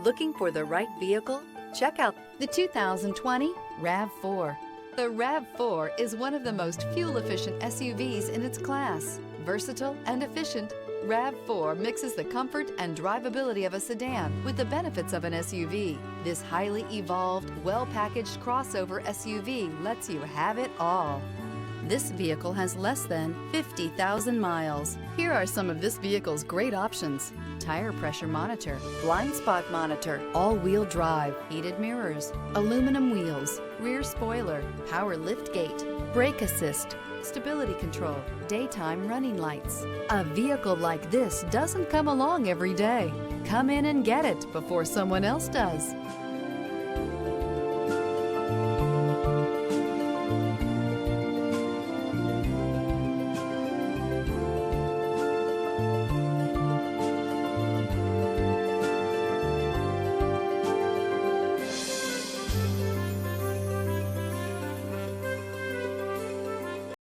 Looking for the right vehicle? Check out the 2020 RAV4. The RAV4 is one of the most fuel-efficient SUVs in its class. Versatile and efficient, RAV4 mixes the comfort and drivability of a sedan with the benefits of an SUV. This highly evolved, well-packaged crossover SUV lets you have it all. This vehicle has less than 50,000 miles. Here are some of this vehicle's great options: tire pressure monitor, blind spot monitor, all-wheel drive, heated mirrors, aluminum wheels, rear spoiler, power liftgate, brake assist, stability control, daytime running lights. A vehicle like this doesn't come along every day. Come in and get it before someone else does.